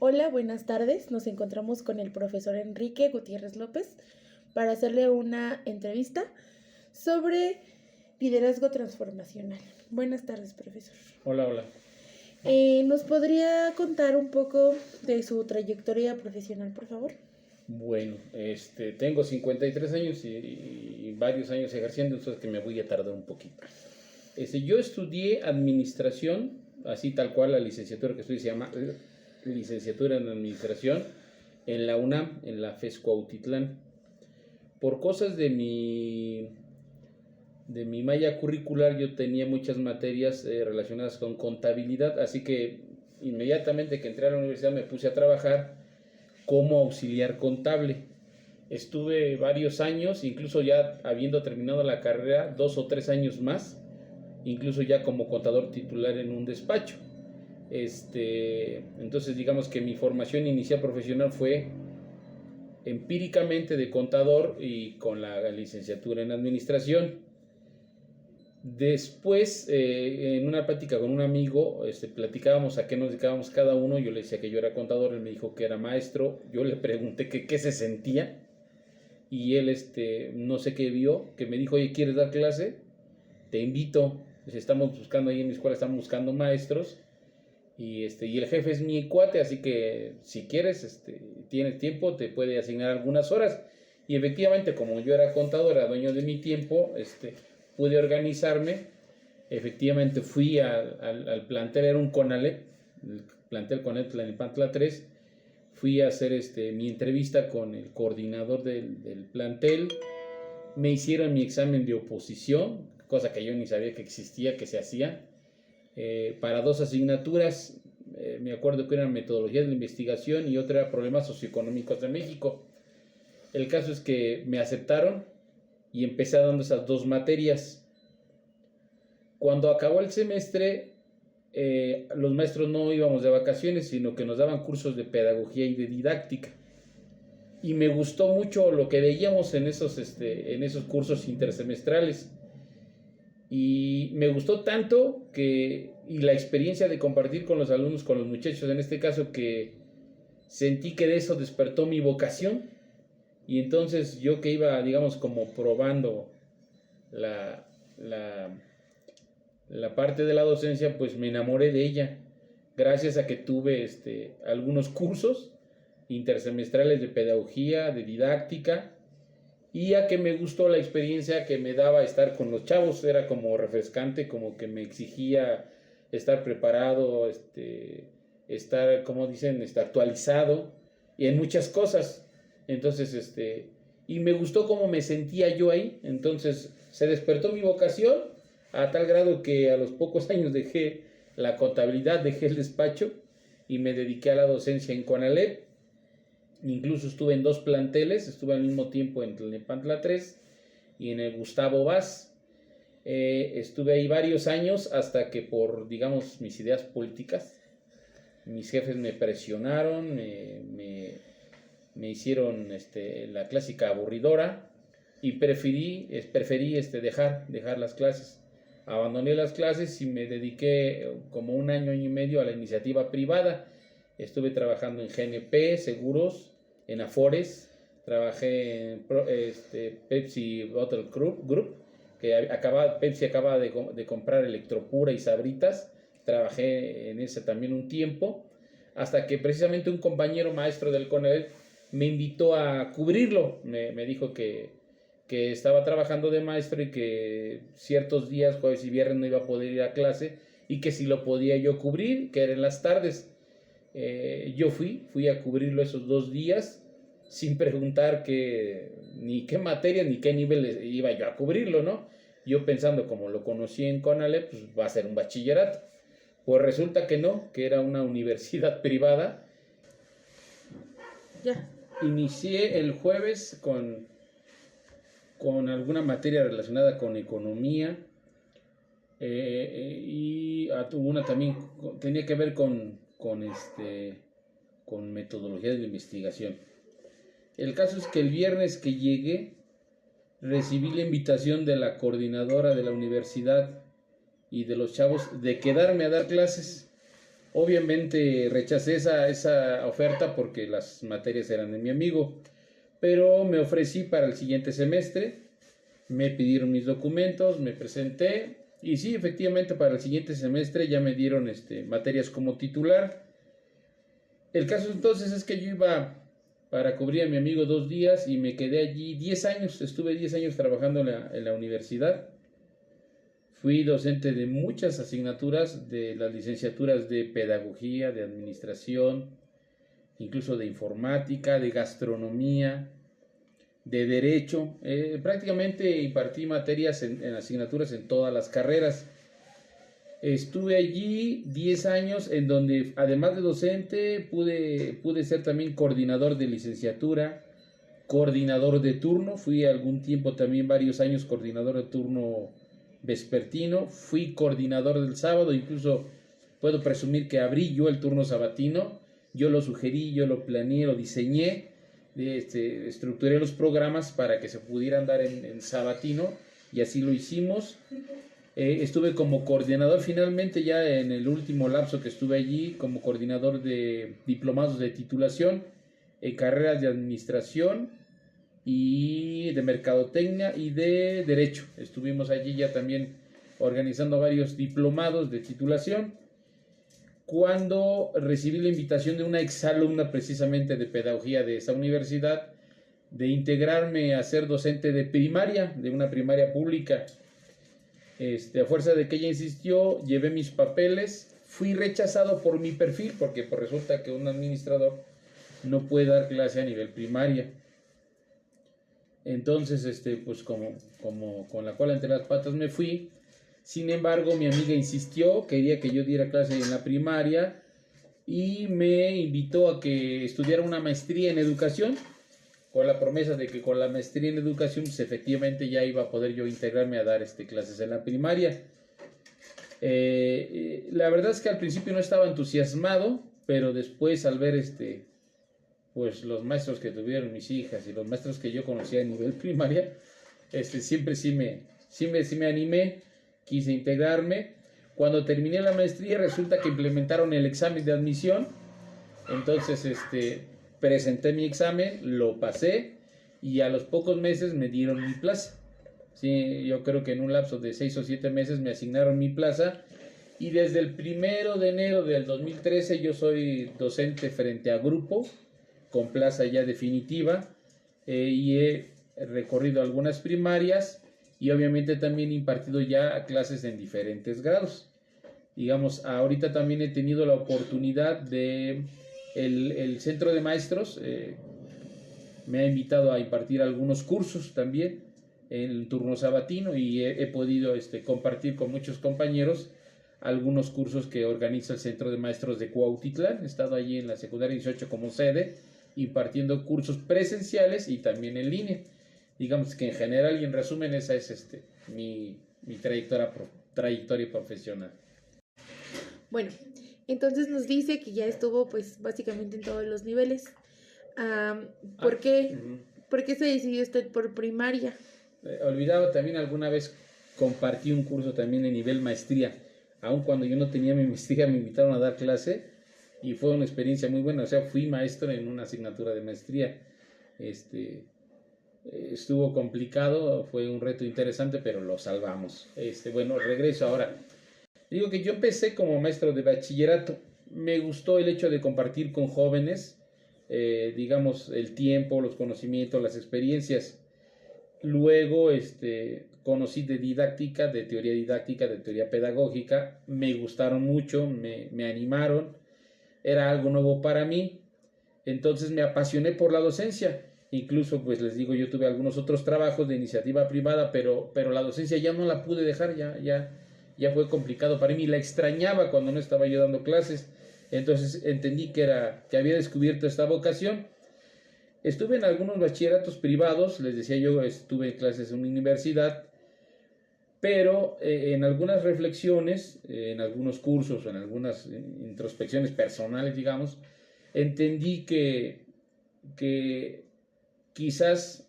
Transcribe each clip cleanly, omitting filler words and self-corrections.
Hola, buenas tardes. Nos encontramos con el profesor Enrique Gutiérrez López para hacerle una entrevista sobre liderazgo transformacional. Buenas tardes, profesor. Hola, hola. ¿Nos podría contar un poco de su trayectoria profesional, por favor? Bueno, tengo 53 años y varios años ejerciendo, entonces que me voy a tardar un poquito. Yo estudié administración, así tal cual la licenciatura que estudié se llama licenciatura en administración, en la UNAM, en la FES Cuautitlán. Por cosas de mi malla curricular, yo tenía muchas materias relacionadas con contabilidad, así que inmediatamente que entré a la universidad me puse a trabajar como auxiliar contable. Estuve varios años, incluso ya habiendo terminado la carrera, 2 o 3 años más, incluso ya como contador titular en un despacho. Entonces digamos que mi formación inicial profesional fue empíricamente de contador y con la licenciatura en administración. Después, en una plática con un amigo, platicábamos a qué nos dedicábamos cada uno. Yo le decía que yo era contador, él me dijo que era maestro. Yo le pregunté que qué se sentía y él, no sé qué vio, que me dijo, oye, ¿quieres dar clase? Te invito. Estamos buscando ahí en mi escuela, estamos buscando maestros y el jefe es mi cuate, así que si quieres, tienes tiempo, te puede asignar algunas horas. Y efectivamente, como yo era contador, era dueño de mi tiempo, pude organizarme. Efectivamente fui al plantel, era un CONALEP, el plantel CONALEP Tlalnepantla 3. Fui a hacer mi entrevista con el coordinador del plantel. Me hicieron mi examen de oposición, cosa que yo ni sabía que existía, que se hacía, para 2 asignaturas. Me acuerdo que era metodología de la investigación y otra era problemas socioeconómicos de México. El caso es que me aceptaron y empecé dando esas 2 materias. Cuando acabó el semestre, los maestros no íbamos de vacaciones, sino que nos daban cursos de pedagogía y de didáctica. Y me gustó mucho lo que veíamos en esos cursos intersemestrales. Y me gustó tanto y la experiencia de compartir con los alumnos, con los muchachos en este caso, que sentí que de eso despertó mi vocación. Y entonces yo que iba, digamos, como probando la, la, la parte de la docencia, pues me enamoré de ella, gracias a que tuve algunos cursos intersemestrales de pedagogía, de didáctica, y a que me gustó la experiencia que me daba estar con los chavos. Era como refrescante, como que me exigía estar preparado, estar, como dicen, actualizado y en muchas cosas. Entonces, y me gustó cómo me sentía yo ahí. Entonces se despertó mi vocación a tal grado que a los pocos años dejé la contabilidad, dejé el despacho y me dediqué a la docencia en CONALEP. Incluso estuve en 2 planteles, estuve al mismo tiempo en Tlalnepantla 3 y en el Gustavo Vaz. Estuve ahí varios años hasta que por, digamos, mis ideas políticas, mis jefes me presionaron, me hicieron la clásica aburridora y preferí dejar las clases. Abandoné las clases y me dediqué como un año y medio a la iniciativa privada. Estuve trabajando en GNP, Seguros, en Afores, trabajé en Pepsi Bottle Group, que Pepsi acaba de comprar Electropura y Sabritas. Trabajé en ese también un tiempo, hasta que precisamente un compañero maestro del CONALEP me invitó a cubrirlo. Me dijo que estaba trabajando de maestro y que ciertos días, jueves y viernes, no iba a poder ir a clase y que si lo podía yo cubrir, que era en las tardes. Yo fui a cubrirlo esos 2 días sin preguntar ni qué materia ni qué nivel iba yo a cubrirlo, ¿no? Yo pensando, como lo conocí en CONALEP, pues va a ser un bachillerato. Pues resulta que no, que era una universidad privada. Ya. Inicié el jueves con alguna materia relacionada con economía, y una también tenía que ver con metodología de la investigación. El caso es que el viernes que llegué recibí la invitación de la coordinadora de la universidad y de los chavos de quedarme a dar clases. Obviamente rechacé esa oferta porque las materias eran de mi amigo, pero me ofrecí para el siguiente semestre, me pidieron mis documentos, me presenté y sí, efectivamente para el siguiente semestre ya me dieron materias como titular. El caso entonces es que yo iba para cubrir a mi amigo 2 días y me quedé allí 10 años, estuve 10 años trabajando en la universidad. Fui docente de muchas asignaturas, de las licenciaturas de pedagogía, de administración, incluso de informática, de gastronomía, de derecho. Prácticamente impartí materias en asignaturas en todas las carreras. Estuve allí 10 años en donde, además de docente, pude ser también coordinador de licenciatura, coordinador de turno. Fui algún tiempo también, varios años, coordinador de turno vespertino. Fui coordinador del sábado, incluso puedo presumir que abrí yo el turno sabatino. Yo lo sugerí, yo lo planeé, lo diseñé, estructuré los programas para que se pudieran dar en sabatino y así lo hicimos. Estuve como coordinador finalmente ya en el último lapso que estuve allí como coordinador de diplomados de titulación en carreras de administración y de mercadotecnia y de derecho. Estuvimos allí ya también organizando varios diplomados de titulación cuando recibí la invitación de una exalumna precisamente de pedagogía de esa universidad de integrarme a ser docente de primaria, de una primaria pública. A fuerza de que ella insistió, llevé mis papeles, fui rechazado por mi perfil, porque pues, resulta que un administrador no puede dar clase a nivel primaria. Entonces, pues como con la cola entre las patas me fui. Sin embargo, mi amiga insistió, quería que yo diera clase en la primaria y me invitó a que estudiara una maestría en educación, con la promesa de que con la maestría en educación pues, efectivamente ya iba a poder yo integrarme a dar clases en la primaria. La verdad es que al principio no estaba entusiasmado, pero después al ver pues los maestros que tuvieron mis hijas y los maestros que yo conocía a nivel primaria, siempre sí me animé, quise integrarme. Cuando terminé la maestría resulta que implementaron el examen de admisión, entonces presenté mi examen, lo pasé y a los pocos meses me dieron mi plaza. Sí, yo creo que en un lapso de 6 o 7 meses me asignaron mi plaza y desde el 1 de enero del 2013 yo soy docente frente a grupo con plaza ya definitiva y he recorrido algunas primarias y obviamente también he impartido ya clases en diferentes grados. Digamos, ahorita también he tenido la oportunidad de el centro de maestros me ha invitado a impartir algunos cursos también en el turno sabatino y he podido compartir con muchos compañeros algunos cursos que organiza el centro de maestros de Cuautitlán. He estado allí en la secundaria 18 como sede impartiendo cursos presenciales y también en línea. Digamos que en general y en resumen esa es mi trayectoria profesional. Bueno, entonces nos dice que ya estuvo pues básicamente en todos los niveles. ¿Por qué se decidió usted por primaria? Olvidaba también alguna vez compartí un curso también en nivel maestría. Aun cuando yo no tenía mi maestría me invitaron a dar clase y fue una experiencia muy buena. O sea, fui maestro en una asignatura de maestría. Estuvo complicado, fue un reto interesante, pero lo salvamos. Bueno, regreso ahora. Digo que yo empecé como maestro de bachillerato. Me gustó el hecho de compartir con jóvenes, digamos, el tiempo, los conocimientos, las experiencias. Luego, conocí de didáctica, de teoría pedagógica. Me gustaron mucho, me animaron. Era algo nuevo para mí. Entonces me apasioné por la docencia. Incluso, pues les digo, yo tuve algunos otros trabajos de iniciativa privada, pero la docencia ya no la pude dejar, ya fue complicado para mí. La extrañaba cuando no estaba yo dando clases. Entonces entendí que había descubierto esta vocación. Estuve en algunos bachilleratos privados, les decía yo, estuve en clases en una universidad, pero en algunas reflexiones, en algunos cursos, en algunas introspecciones personales, digamos, entendí que quizás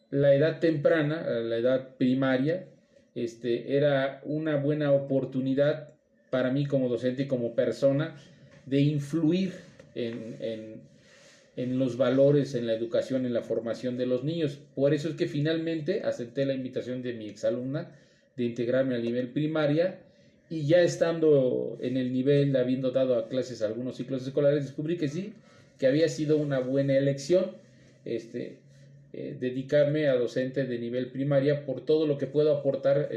la edad temprana, la edad primaria, era una buena oportunidad para mí como docente y como persona de influir en los valores, en la educación, en la formación de los niños. Por eso es que finalmente acepté la invitación de mi exalumna de integrarme al nivel primaria, y ya estando en el nivel, habiendo dado a clases algunos ciclos escolares, descubrí que sí, que había sido una buena elección dedicarme a docente de nivel primaria por todo lo que puedo aportar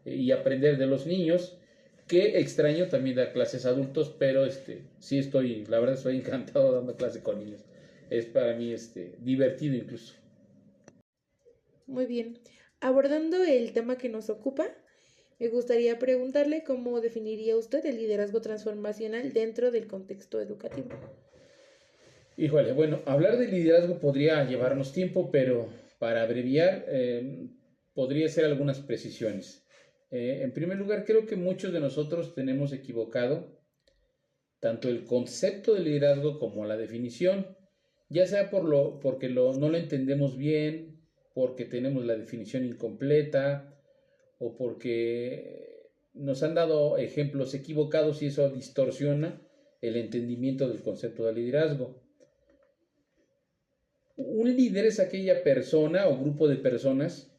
y aprender de los niños, que extraño también dar clases a adultos, pero sí la verdad estoy encantado dando clases con niños. Es para mí divertido incluso. Muy bien. Abordando el tema que nos ocupa, me gustaría preguntarle cómo definiría usted el liderazgo transformacional dentro del contexto educativo. Híjole, bueno, hablar de liderazgo podría llevarnos tiempo, pero para abreviar, podría hacer algunas precisiones. En primer lugar, creo que muchos de nosotros tenemos equivocado tanto el concepto de liderazgo como la definición, ya sea porque no lo entendemos bien, porque tenemos la definición incompleta, o porque nos han dado ejemplos equivocados y eso distorsiona el entendimiento del concepto de liderazgo. Un líder es aquella persona o grupo de personas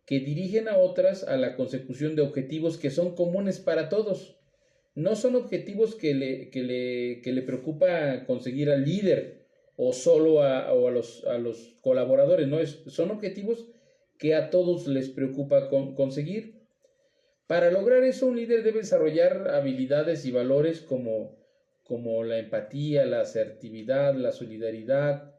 que dirigen a otras a la consecución de objetivos que son comunes para todos. No son objetivos que le preocupa conseguir al líder o solo a los colaboradores, ¿no? Son objetivos que a todos les preocupa conseguir. Para lograr eso, un líder debe desarrollar habilidades y valores como la empatía, la asertividad, la solidaridad,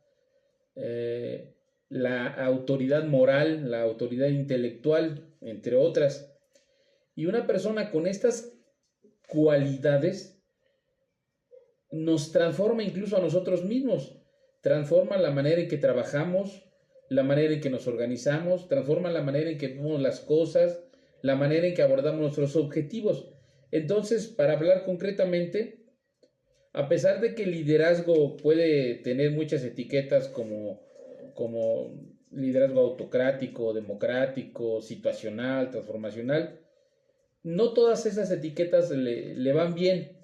la autoridad moral, la autoridad intelectual, entre otras. Y una persona con estas cualidades nos transforma incluso a nosotros mismos, transforma la manera en que trabajamos, la manera en que nos organizamos, transforma la manera en que vemos las cosas, la manera en que abordamos nuestros objetivos. Entonces, para hablar concretamente, a pesar de que el liderazgo puede tener muchas etiquetas como liderazgo autocrático, democrático, situacional, transformacional, no todas esas etiquetas le van bien.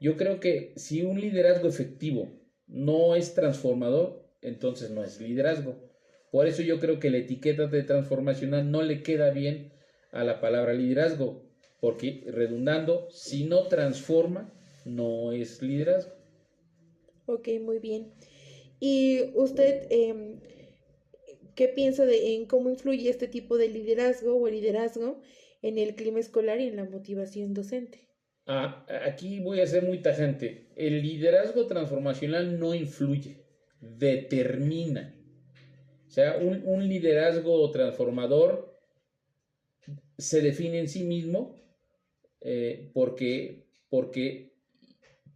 Yo creo que si un liderazgo efectivo no es transformador, entonces no es liderazgo. Por eso yo creo que la etiqueta de transformacional no le queda bien a la palabra liderazgo, porque redundando, si no transforma, no es liderazgo. Ok, muy bien. ¿Y usted qué piensa en cómo influye este tipo de liderazgo o el liderazgo en el clima escolar y en la motivación docente? Aquí voy a ser muy tajante. El liderazgo transformacional no influye, determina. O sea, un liderazgo transformador se define en sí mismo porque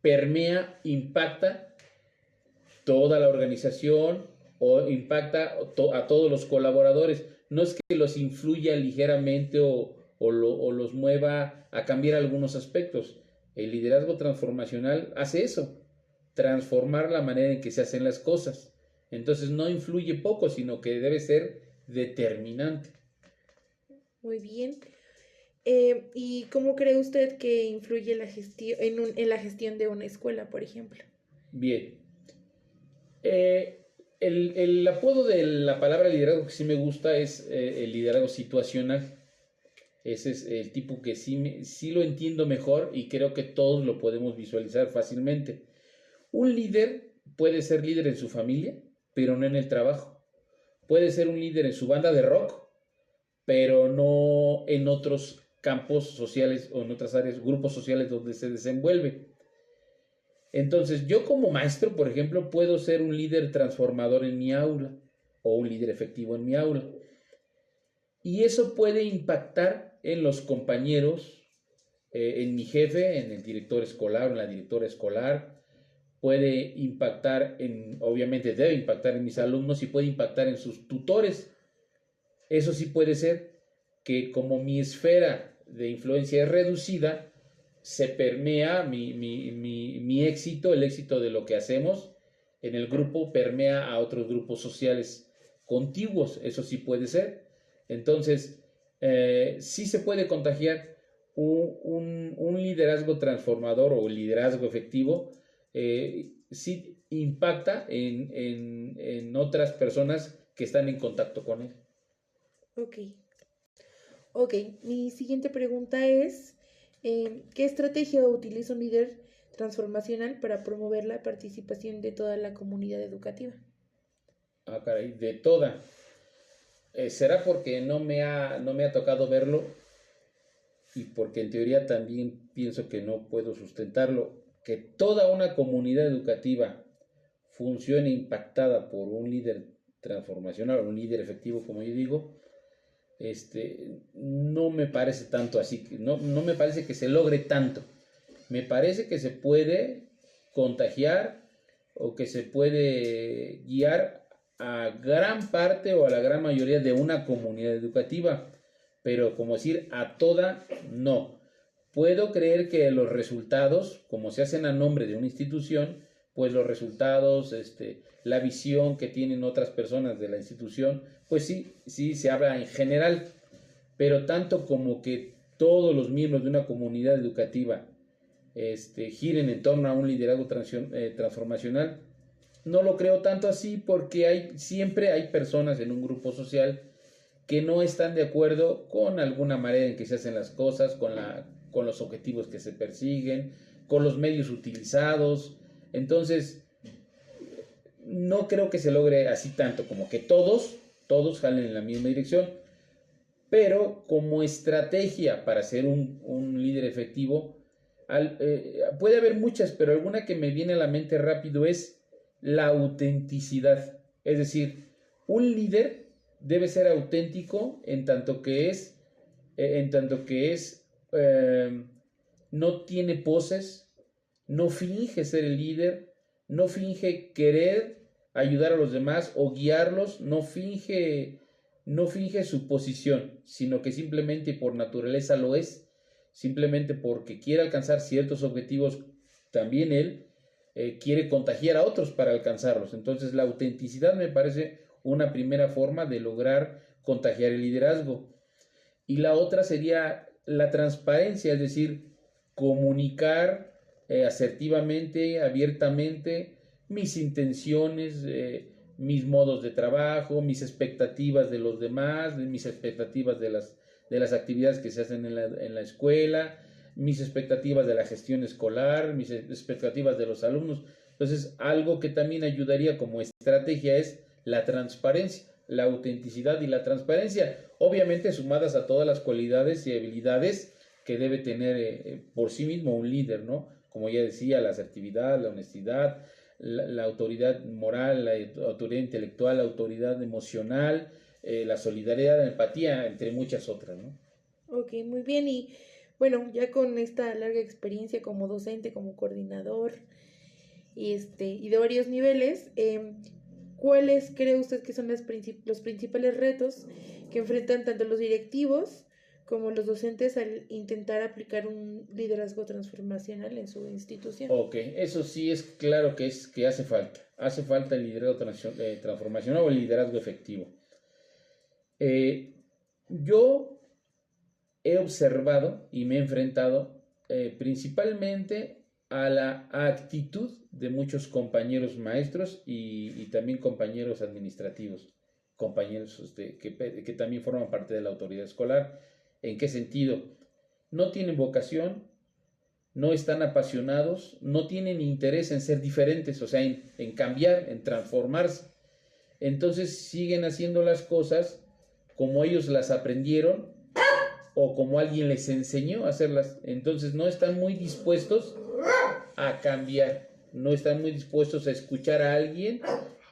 permea, impacta toda la organización o impacta a todos los colaboradores. No es que los influya ligeramente o los mueva a cambiar algunos aspectos. El liderazgo transformacional hace eso, transformar la manera en que se hacen las cosas. Entonces no influye poco, sino que debe ser determinante. Muy bien. ¿Y cómo cree usted que influye la gestión en la gestión de una escuela, por ejemplo? Bien. El apodo de la palabra liderazgo que sí me gusta es el liderazgo situacional. Ese es el tipo que sí lo entiendo mejor y creo que todos lo podemos visualizar fácilmente. Un líder puede ser líder en su familia, pero no en el trabajo. Puede ser un líder en su banda de rock, pero no en otros campos sociales o en otras áreas, grupos sociales donde se desenvuelve. Entonces, yo como maestro, por ejemplo, puedo ser un líder transformador en mi aula o un líder efectivo en mi aula. Y eso puede impactar en los compañeros, en mi jefe, en el director escolar o en la directora escolar. Puede impactar obviamente debe impactar en mis alumnos y puede impactar en sus tutores. Eso sí puede ser que como mi esfera de influencia es reducida, se permea mi éxito, el éxito de lo que hacemos en el grupo, permea a otros grupos sociales contiguos. Eso sí puede ser. Entonces, sí se puede contagiar. un liderazgo transformador o liderazgo efectivo sí impacta en otras personas que están en contacto con él. Ok. Ok, mi siguiente pregunta es, ¿qué estrategia utiliza un líder transformacional para promover la participación de toda la comunidad educativa? Ah, caray, de toda. ¿Será porque no me ha tocado verlo y porque en teoría también pienso que no puedo sustentarlo? Que toda una comunidad educativa funcione impactada por un líder transformacional, un líder efectivo, como yo digo, no me parece tanto así, no me parece que se logre tanto. Me parece que se puede contagiar o que se puede guiar a gran parte o a la gran mayoría de una comunidad educativa, pero como decir a toda, no. Puedo creer que los resultados, como se hacen a nombre de una institución, pues los resultados, la visión que tienen otras personas de la institución, pues sí se habla en general, pero tanto como que todos los miembros de una comunidad educativa giren en torno a un liderazgo transformacional, no lo creo tanto así porque siempre hay personas en un grupo social que no están de acuerdo con alguna manera en que se hacen las cosas, con los objetivos que se persiguen, con los medios utilizados. Entonces, no creo que se logre así tanto como que todos jalen en la misma dirección, pero como estrategia para ser un líder efectivo, puede haber muchas, pero alguna que me viene a la mente rápido es la autenticidad. Es decir, un líder debe ser auténtico en tanto que es, no tiene poses, no finge ser el líder, no finge querer ayudar a los demás o guiarlos, no finge su posición, sino que simplemente por naturaleza lo es, simplemente porque quiere alcanzar ciertos objetivos, también él quiere contagiar a otros para alcanzarlos. Entonces la autenticidad me parece una primera forma de lograr contagiar el liderazgo. Y la otra sería la transparencia, es decir, comunicar asertivamente, abiertamente mis intenciones, mis modos de trabajo, mis expectativas de los demás, mis expectativas de las actividades que se hacen en la escuela, mis expectativas de la gestión escolar, mis expectativas de los alumnos. Entonces, algo que también ayudaría como estrategia es la transparencia, la autenticidad y la transparencia, obviamente sumadas a todas las cualidades y habilidades que debe tener por sí mismo un líder, ¿no? Como ya decía, la asertividad, la honestidad, la autoridad moral, la autoridad intelectual, la autoridad emocional, la solidaridad, la empatía, entre muchas otras, ¿no? Ok, muy bien. Y bueno, ya con esta larga experiencia como docente, como coordinador y de varios niveles, ¿cuáles cree usted que son los principales retos que enfrentan tanto los directivos como los docentes al intentar aplicar un liderazgo transformacional en su institución? Ok, eso sí es claro que hace falta el liderazgo transformacional o el liderazgo efectivo. Yo he observado y me he enfrentado principalmente a la actitud de muchos compañeros maestros y también compañeros administrativos, compañeros que también forman parte de la autoridad escolar. ¿En qué sentido? No tienen vocación, no están apasionados, no tienen interés en ser diferentes, o sea, en cambiar, en transformarse. Entonces siguen haciendo las cosas como ellos las aprendieron o como alguien les enseñó a hacerlas. Entonces no están muy dispuestos a cambiar, no están muy dispuestos a escuchar a alguien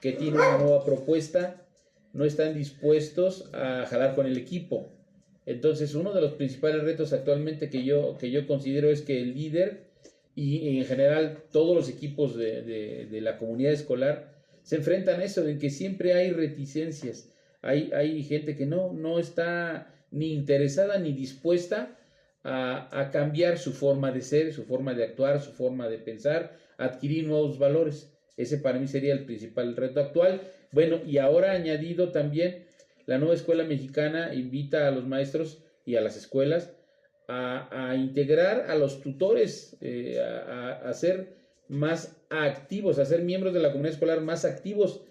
que tiene una nueva propuesta, no están dispuestos a jalar con el equipo. Entonces uno de los principales retos actualmente que yo considero es que el líder y en general todos los equipos de la comunidad escolar se enfrentan a eso, en que siempre hay reticencias, hay gente que no está ni interesada ni dispuesta a cambiar su forma de ser, su forma de actuar, su forma de pensar, adquirir nuevos valores. Ese para mí sería el principal reto actual. Bueno, y ahora añadido también, la nueva escuela mexicana invita a los maestros y a las escuelas a integrar a los tutores, a ser más activos, a ser miembros de la comunidad escolar más activos.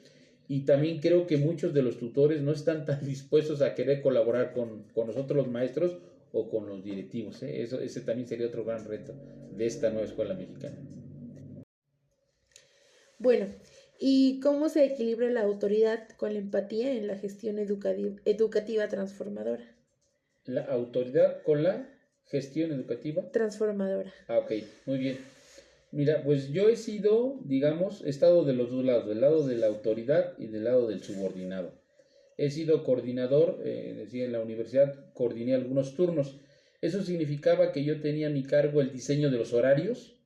Y también creo que muchos de los tutores no están tan dispuestos a querer colaborar con nosotros los maestros o con los directivos. Ese también sería otro gran reto de esta nueva escuela mexicana. Bueno, ¿y cómo se equilibra la autoridad con la empatía en la gestión educativa transformadora? La autoridad con la gestión educativa transformadora. Ok, muy bien. Mira, pues yo he estado de los dos lados, del lado de la autoridad y del lado del subordinado. He sido coordinador, decía, en la universidad coordiné algunos turnos. Eso significaba que yo tenía a mi cargo el diseño de los horarios,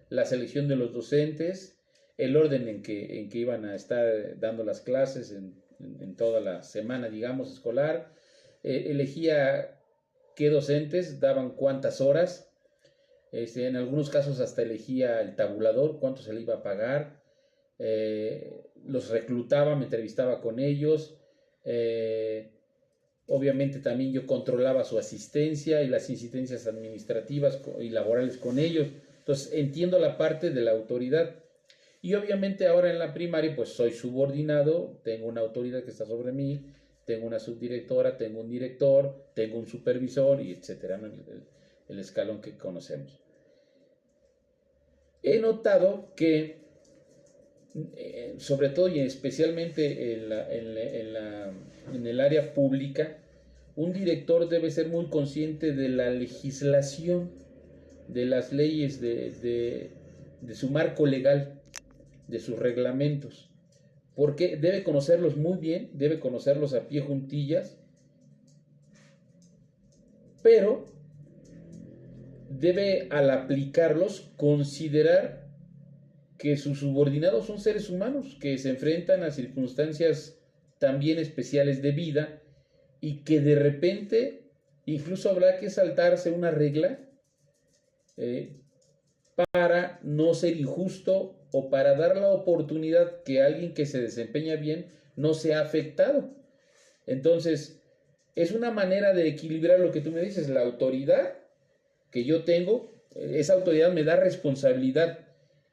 la selección de los docentes, el orden en que iban a estar dando las clases en toda la semana, digamos, escolar. Elegía qué docentes daban cuántas horas. En algunos casos hasta elegía el tabulador, cuánto se le iba a pagar. Los reclutaba, me entrevistaba con ellos. Obviamente también yo controlaba su asistencia y las insistencias administrativas y laborales con ellos. Entonces entiendo la parte de la autoridad. Y obviamente ahora en la primaria pues soy subordinado, tengo una autoridad que está sobre mí, tengo una subdirectora, tengo un director, tengo un supervisor y etcétera, ¿no? El escalón que conocemos. He notado que, sobre todo y especialmente en el área pública, un director debe ser muy consciente de la legislación, de las leyes, de su marco legal, de sus reglamentos, porque debe conocerlos muy bien, debe conocerlos a pie juntillas, pero debe, al aplicarlos, considerar que sus subordinados son seres humanos que se enfrentan a circunstancias también especiales de vida y que de repente incluso habrá que saltarse una regla para no ser injusto o para dar la oportunidad que alguien que se desempeña bien no sea afectado. Entonces, es una manera de equilibrar lo que tú me dices, la autoridad que yo tengo, esa autoridad me da responsabilidad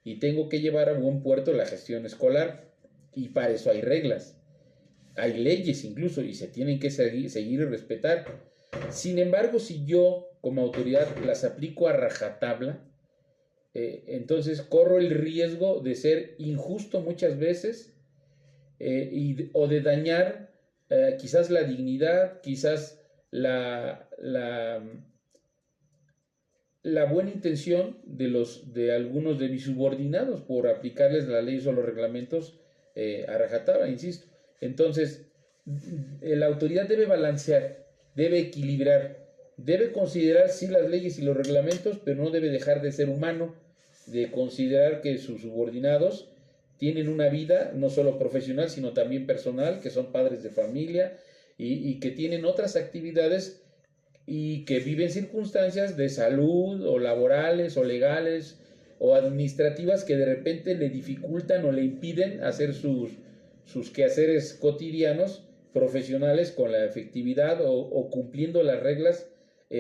y tengo que llevar a buen puerto la gestión escolar, y para eso hay reglas, hay leyes incluso, y se tienen que seguir y respetar. Sin embargo, si yo como autoridad las aplico a rajatabla, entonces corro el riesgo de ser injusto muchas veces, o de dañar quizás la dignidad, quizás la buena intención de algunos de mis subordinados por aplicarles las leyes o los reglamentos a rajatabla, insisto. Entonces, la autoridad debe balancear, debe equilibrar, debe considerar sí las leyes y los reglamentos, pero no debe dejar de ser humano, de considerar que sus subordinados tienen una vida no solo profesional, sino también personal, que son padres de familia y que tienen otras actividades y que viven circunstancias de salud o laborales o legales o administrativas que de repente le dificultan o le impiden hacer sus quehaceres cotidianos profesionales con la efectividad o cumpliendo las reglas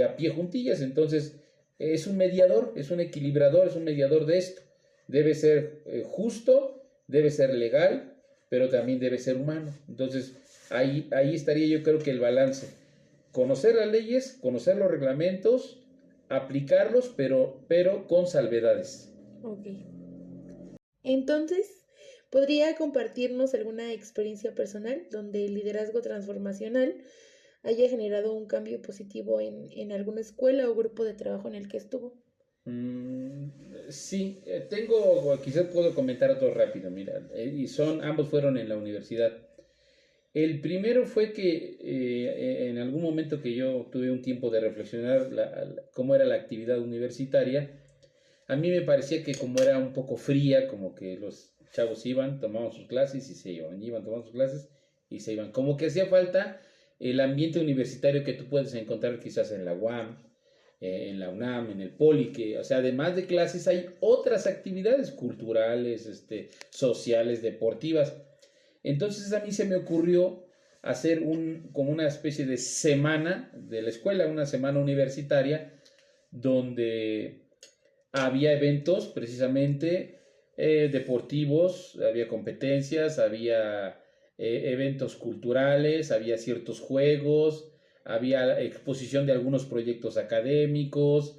a pie juntillas. Entonces es un mediador, es un equilibrador, es un mediador de esto. Debe ser justo, debe ser legal, pero también debe ser humano. Entonces ahí estaría yo creo que el balance. Conocer las leyes, conocer los reglamentos, aplicarlos, pero con salvedades. Ok. Entonces, ¿podría compartirnos alguna experiencia personal donde el liderazgo transformacional haya generado un cambio positivo en alguna escuela o grupo de trabajo en el que estuvo? Sí, quizás puedo comentar otro rápido, mira, ambos fueron en la universidad. El primero fue que en algún momento que yo tuve un tiempo de reflexionar cómo era la actividad universitaria, a mí me parecía que como era un poco fría, como que los chavos iban, tomaban sus clases y se iban, tomaban sus clases y se iban. Como que hacía falta el ambiente universitario que tú puedes encontrar quizás en la UAM, en la UNAM, en el Poli, que, o sea, además de clases hay otras actividades culturales, sociales, deportivas. Entonces a mí se me ocurrió hacer como una especie de semana de la escuela, una semana universitaria, donde había eventos precisamente deportivos, había competencias, había eventos culturales, había ciertos juegos, había exposición de algunos proyectos académicos,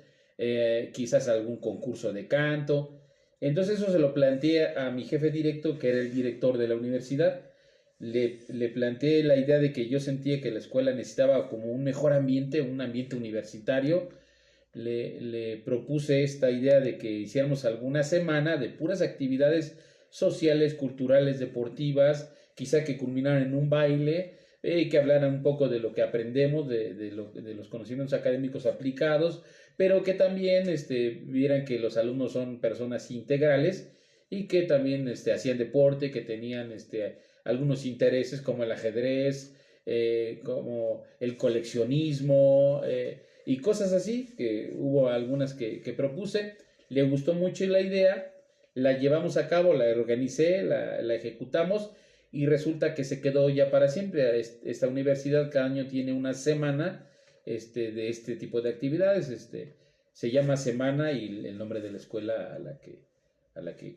quizás algún concurso de canto. Entonces eso se lo planteé a mi jefe directo, que era el director de la universidad. Le planteé la idea de que yo sentía que la escuela necesitaba como un mejor ambiente, un ambiente universitario. Le propuse esta idea de que hiciéramos alguna semana de puras actividades sociales, culturales, deportivas, quizá que culminaran en un baile, que hablaran un poco de lo que aprendemos, de los conocimientos académicos aplicados, pero que también vieran que los alumnos son personas integrales y que también hacían deporte, que tenían algunos intereses como el ajedrez, como el coleccionismo, y cosas así, que hubo algunas que propuse. Le gustó mucho la idea, la llevamos a cabo, la organicé, la ejecutamos, y resulta que se quedó ya para siempre. Esta universidad cada año tiene una semana de este tipo de actividades. Se llama Semana, y el nombre de la escuela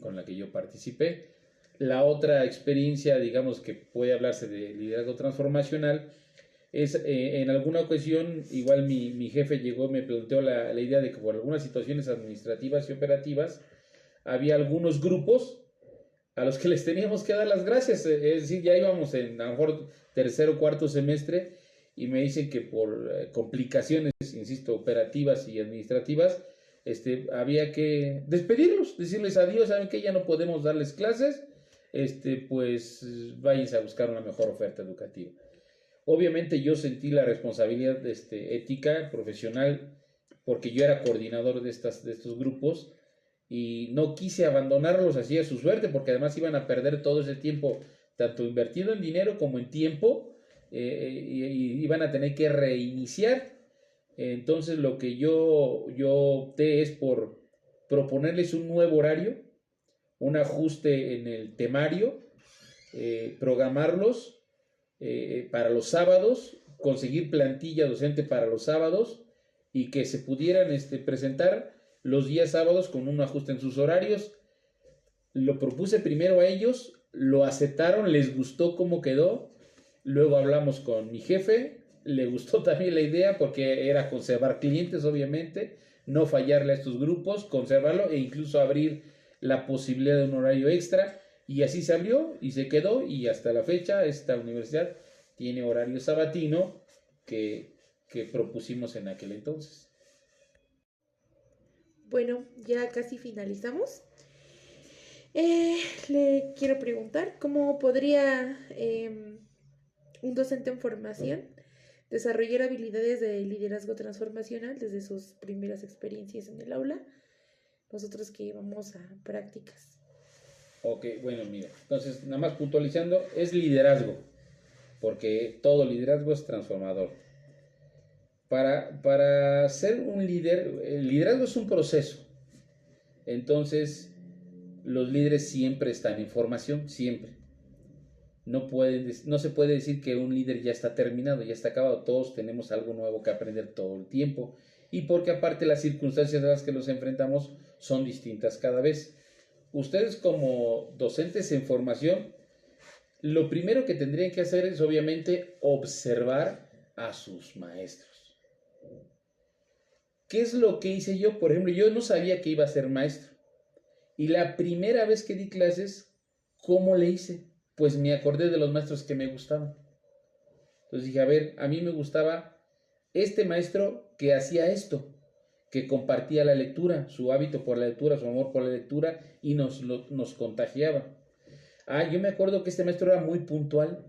con la que yo participé. La otra experiencia, digamos, que puede hablarse de liderazgo transformacional es, en alguna ocasión, igual mi jefe llegó, me planteó la idea de que por algunas situaciones administrativas y operativas había algunos grupos a los que les teníamos que dar las gracias. Es decir, ya íbamos en a lo mejor tercer o cuarto semestre, y me dicen que por complicaciones, insisto, operativas y administrativas, había que despedirlos, decirles adiós, saben que ya no podemos darles clases, pues váyanse a buscar una mejor oferta educativa. Obviamente yo sentí la responsabilidad ética, profesional, porque yo era coordinador de estos grupos, y no quise abandonarlos así a su suerte, porque además iban a perder todo ese tiempo, tanto invertido en dinero como en tiempo, y iban a tener que reiniciar. Entonces lo que yo opté es por proponerles un nuevo horario, un ajuste en el temario, programarlos para los sábados, conseguir plantilla docente para los sábados, y que se pudieran presentar los días sábados con un ajuste en sus horarios. Lo propuse primero a ellos, lo aceptaron, les gustó cómo quedó. Luego hablamos con mi jefe, le gustó también la idea, porque era conservar clientes, obviamente, no fallarle a estos grupos, conservarlo e incluso abrir la posibilidad de un horario extra. Y así se abrió y se quedó, y hasta la fecha esta universidad tiene horario sabatino que propusimos en aquel entonces. Bueno, ya casi finalizamos. Le quiero preguntar, ¿cómo podría un docente en formación desarrollar habilidades de liderazgo transformacional desde sus primeras experiencias en el aula, nosotros que vamos a prácticas? Ok, bueno, mira, entonces nada más puntualizando, es liderazgo, porque todo liderazgo es transformador. Para ser un líder, el liderazgo es un proceso. Entonces, los líderes siempre están en formación, siempre. No se puede decir que un líder ya está terminado, ya está acabado. Todos tenemos algo nuevo que aprender todo el tiempo. Y porque aparte las circunstancias a las que nos enfrentamos son distintas cada vez. Ustedes como docentes en formación, lo primero que tendrían que hacer es obviamente observar a sus maestros. ¿Qué es lo que hice yo? Por ejemplo, yo no sabía que iba a ser maestro. Y la primera vez que di clases, ¿cómo le hice? Pues me acordé de los maestros que me gustaban. Entonces dije, a ver, a mí me gustaba este maestro que hacía esto, que compartía la lectura, su hábito por la lectura, su amor por la lectura, y nos contagiaba. Yo me acuerdo que este maestro era muy puntual,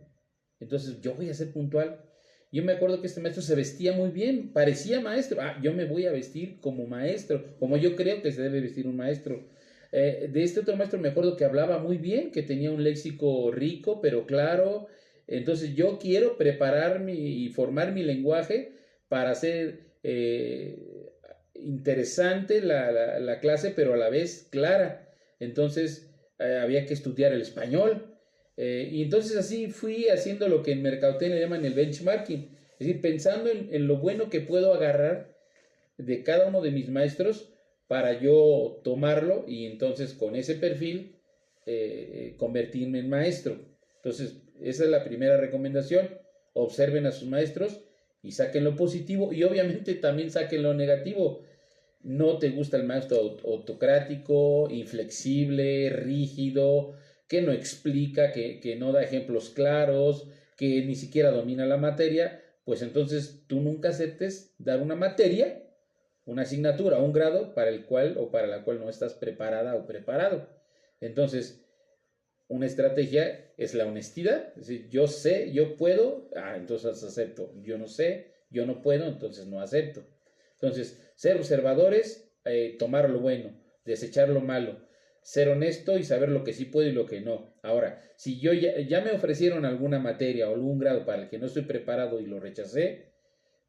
entonces yo voy a ser puntual. Yo me acuerdo que este maestro se vestía muy bien, parecía maestro. Yo me voy a vestir como maestro, como yo creo que se debe vestir un maestro. De este otro maestro me acuerdo que hablaba muy bien, que tenía un léxico rico, pero claro. Entonces yo quiero prepararme y formar mi lenguaje para hacer interesante la clase, pero a la vez clara. Entonces había que estudiar el español. Y entonces así fui haciendo lo que en mercadotecnia llaman el benchmarking, es decir, pensando en lo bueno que puedo agarrar de cada uno de mis maestros para yo tomarlo y entonces con ese perfil convertirme en maestro. Entonces, esa es la primera recomendación. Observen a sus maestros y saquen lo positivo y obviamente también saquen lo negativo. No te gusta el maestro autocrático, inflexible, rígido, que no explica, que no da ejemplos claros, que ni siquiera domina la materia, pues entonces tú nunca aceptes dar una materia, una asignatura, un grado para el cual o para la cual no estás preparada o preparado. Entonces, una estrategia es la honestidad, es decir, yo sé, yo puedo, entonces acepto, yo no sé, yo no puedo, entonces no acepto. Entonces, ser observadores, tomar lo bueno, desechar lo malo, ser honesto y saber lo que sí puedo y lo que no. Ahora, si yo ya me ofrecieron alguna materia o algún grado para el que no estoy preparado y lo rechacé,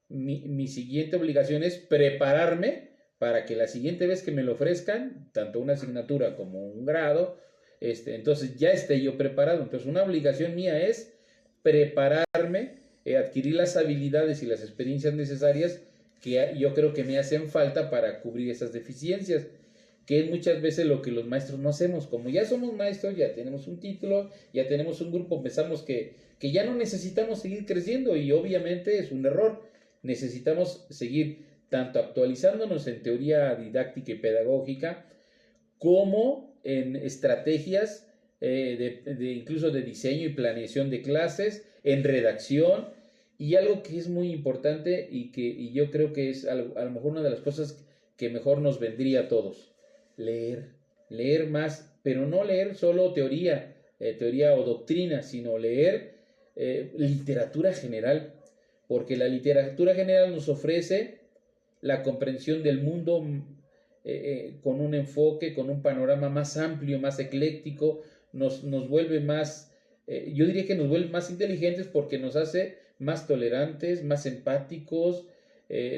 mi siguiente obligación es prepararme para que la siguiente vez que me lo ofrezcan, tanto una asignatura como un grado, entonces ya esté yo preparado. Entonces una obligación mía es prepararme, adquirir las habilidades y las experiencias necesarias que yo creo que me hacen falta para cubrir esas deficiencias, que es muchas veces lo que los maestros no hacemos. Como ya somos maestros, ya tenemos un título, ya tenemos un grupo, pensamos que ya no necesitamos seguir creciendo y obviamente es un error. Necesitamos seguir tanto actualizándonos en teoría didáctica y pedagógica como en estrategias incluso de diseño y planeación de clases, en redacción, y algo que es muy importante y yo creo que es a lo mejor una de las cosas que mejor nos vendría a todos, leer más, pero no leer solo teoría o doctrina, sino leer literatura general, porque la literatura general nos ofrece la comprensión del mundo con un enfoque, con un panorama más amplio, más ecléctico, nos vuelve más, yo diría que nos vuelve más inteligentes porque nos hace más tolerantes, más empáticos,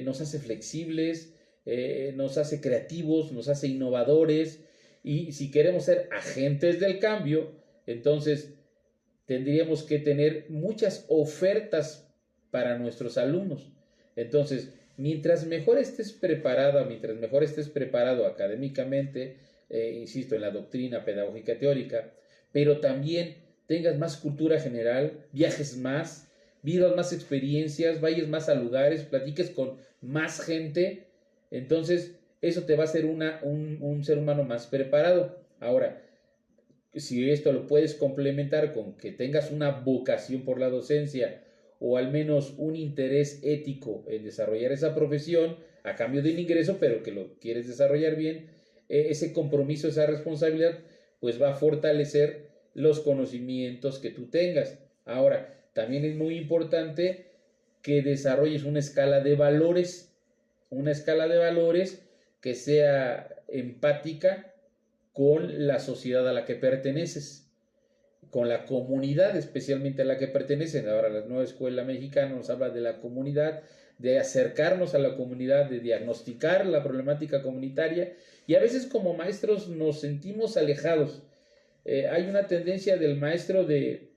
nos hace flexibles, nos hace creativos, nos hace innovadores, y si queremos ser agentes del cambio, entonces tendríamos que tener muchas ofertas para nuestros alumnos. Entonces, mientras mejor estés preparada, mientras mejor estés preparado académicamente, insisto, en la doctrina pedagógica teórica, pero también tengas más cultura general, viajes más, vivas más experiencias, vayas más a lugares, platiques con más gente, entonces eso te va a hacer un ser humano más preparado. Ahora, si esto lo puedes complementar con que tengas una vocación por la docencia o al menos un interés ético en desarrollar esa profesión a cambio del ingreso, pero que lo quieres desarrollar bien, ese compromiso, esa responsabilidad, pues va a fortalecer los conocimientos que tú tengas. Ahora, también es muy importante que desarrolles una escala de valores que sea empática con la sociedad a la que perteneces, con la comunidad especialmente a la que pertenecen. Ahora la nueva escuela mexicana nos habla de la comunidad, de acercarnos a la comunidad, de diagnosticar la problemática comunitaria, y a veces como maestros nos sentimos alejados. Hay una tendencia del maestro de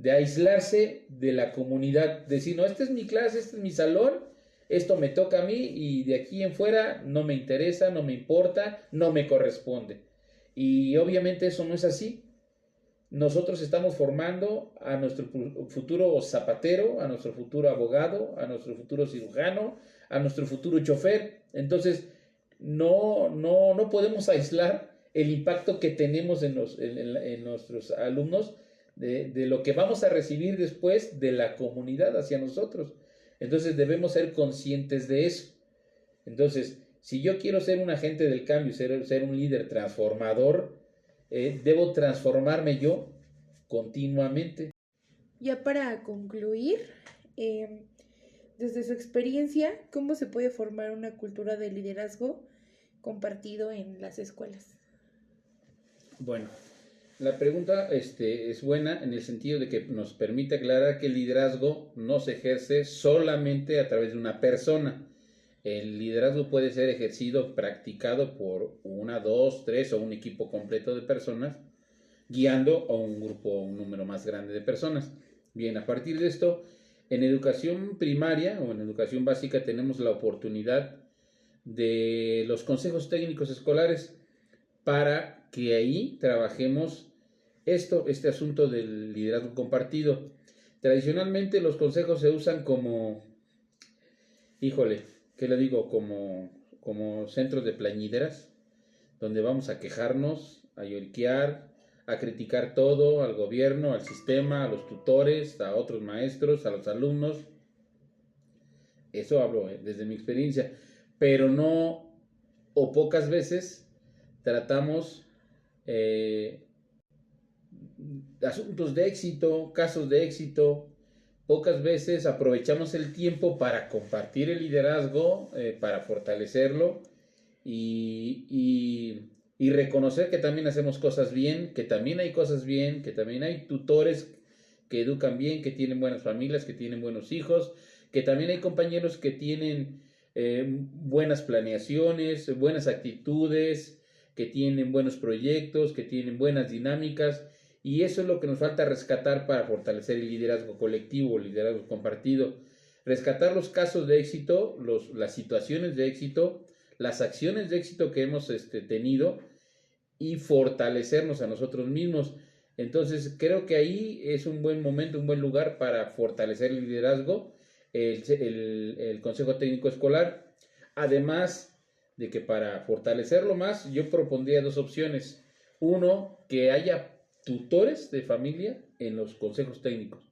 aislarse de la comunidad, decir, no, esta es mi clase, este es mi salón, esto me toca a mí y de aquí en fuera no me interesa, no me importa, no me corresponde. Y obviamente eso no es así. Nosotros estamos formando a nuestro futuro zapatero, a nuestro futuro abogado, a nuestro futuro cirujano, a nuestro futuro chofer. Entonces, no podemos aislar el impacto que tenemos en nuestros alumnos de lo que vamos a recibir después de la comunidad hacia nosotros. Entonces, debemos ser conscientes de eso. Entonces, si yo quiero ser un agente del cambio, ser un líder transformador, debo transformarme yo continuamente. Ya para concluir, desde su experiencia, ¿cómo se puede formar una cultura de liderazgo compartido en las escuelas? Bueno, la pregunta es buena en el sentido de que nos permite aclarar que el liderazgo no se ejerce solamente a través de una persona. El liderazgo puede ser ejercido, practicado por una, dos, tres o un equipo completo de personas, guiando a un grupo o un número más grande de personas. Bien, a partir de esto, en educación primaria o en educación básica tenemos la oportunidad de los consejos técnicos escolares para que ahí trabajemos este asunto del liderazgo compartido. Tradicionalmente los consejos se usan como, híjole, ¿qué le digo? Como centros de plañideras, donde vamos a quejarnos, a lloriquear, a criticar todo, al gobierno, al sistema, a los tutores, a otros maestros, a los alumnos. Eso hablo desde mi experiencia, pero no, o pocas veces, tratamos asuntos de éxito, casos de éxito. Pocas veces aprovechamos el tiempo para compartir el liderazgo, para fortalecerlo y reconocer que también hacemos cosas bien, que también hay cosas bien, que también hay tutores que educan bien, que tienen buenas familias, que tienen buenos hijos, que también hay compañeros que tienen buenas planeaciones, buenas actitudes, que tienen buenos proyectos, que tienen buenas dinámicas, y eso es lo que nos falta rescatar para fortalecer el liderazgo colectivo, el liderazgo compartido. Rescatar los casos de éxito, las situaciones de éxito, las acciones de éxito que hemos tenido y fortalecernos a nosotros mismos. Entonces creo que ahí es un buen momento, un buen lugar para fortalecer el liderazgo, el Consejo Técnico Escolar. Además de que para fortalecerlo más, yo propondría dos opciones. Uno, que haya tutores de familia en los consejos técnicos,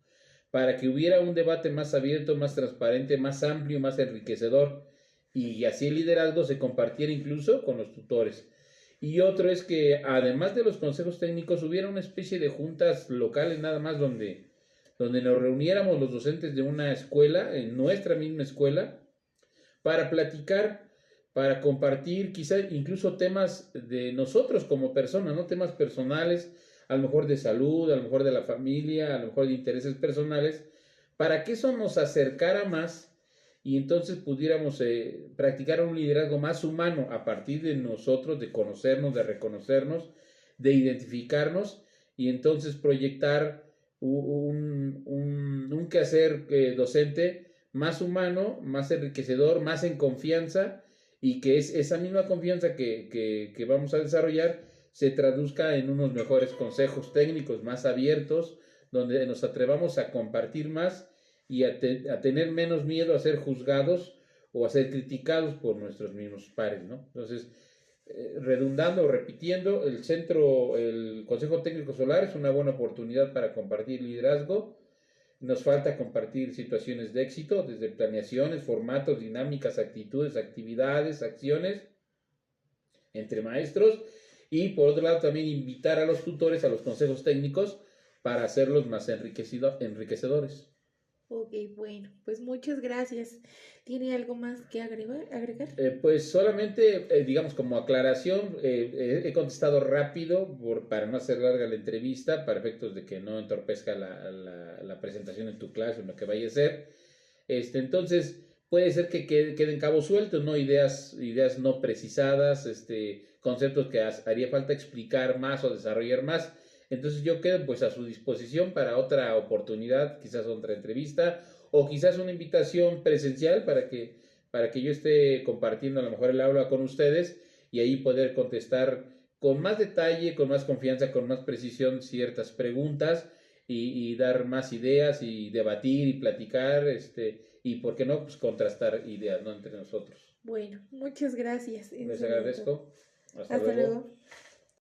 para que hubiera un debate más abierto, más transparente, más amplio, más enriquecedor, y así el liderazgo se compartiera incluso con los tutores. Y otro es que además de los consejos técnicos hubiera una especie de juntas locales nada más donde nos reuniéramos los docentes de una escuela, en nuestra misma escuela, para platicar, para compartir quizá incluso temas de nosotros como personas, ¿no? Temas personales, a lo mejor de salud, a lo mejor de la familia, a lo mejor de intereses personales, para que eso nos acercara más y entonces pudiéramos practicar un liderazgo más humano a partir de nosotros, de conocernos, de reconocernos, de identificarnos y entonces proyectar un quehacer docente más humano, más enriquecedor, más en confianza y que es esa misma confianza que vamos a desarrollar se traduzca en unos mejores consejos técnicos más abiertos, donde nos atrevamos a compartir más y a tener menos miedo a ser juzgados o a ser criticados por nuestros mismos pares, ¿no? Entonces, redundando o repitiendo, el Consejo Técnico Solar es una buena oportunidad para compartir liderazgo. Nos falta compartir situaciones de éxito, desde planeaciones, formatos, dinámicas, actitudes, actividades, acciones entre maestros y por otro lado también invitar a los tutores a los consejos técnicos para hacerlos más enriquecedores. Ok, bueno, pues muchas gracias. ¿Tiene algo más que agregar? Pues solamente, digamos, como aclaración, he contestado rápido para no hacer larga la entrevista, para efectos de que no entorpezca la presentación en tu clase o lo que vaya a ser. Entonces, puede ser que queden cabos sueltos, ¿no? Ideas no precisadas, conceptos que haría falta explicar más o desarrollar más. Entonces yo quedo pues a su disposición para otra oportunidad, quizás otra entrevista o quizás una invitación presencial para que yo esté compartiendo a lo mejor el aula con ustedes y ahí poder contestar con más detalle, con más confianza, con más precisión ciertas preguntas y dar más ideas y debatir y platicar y por qué no, pues contrastar ideas, ¿no? Entre nosotros. Bueno, muchas gracias. Les agradezco. Hasta luego.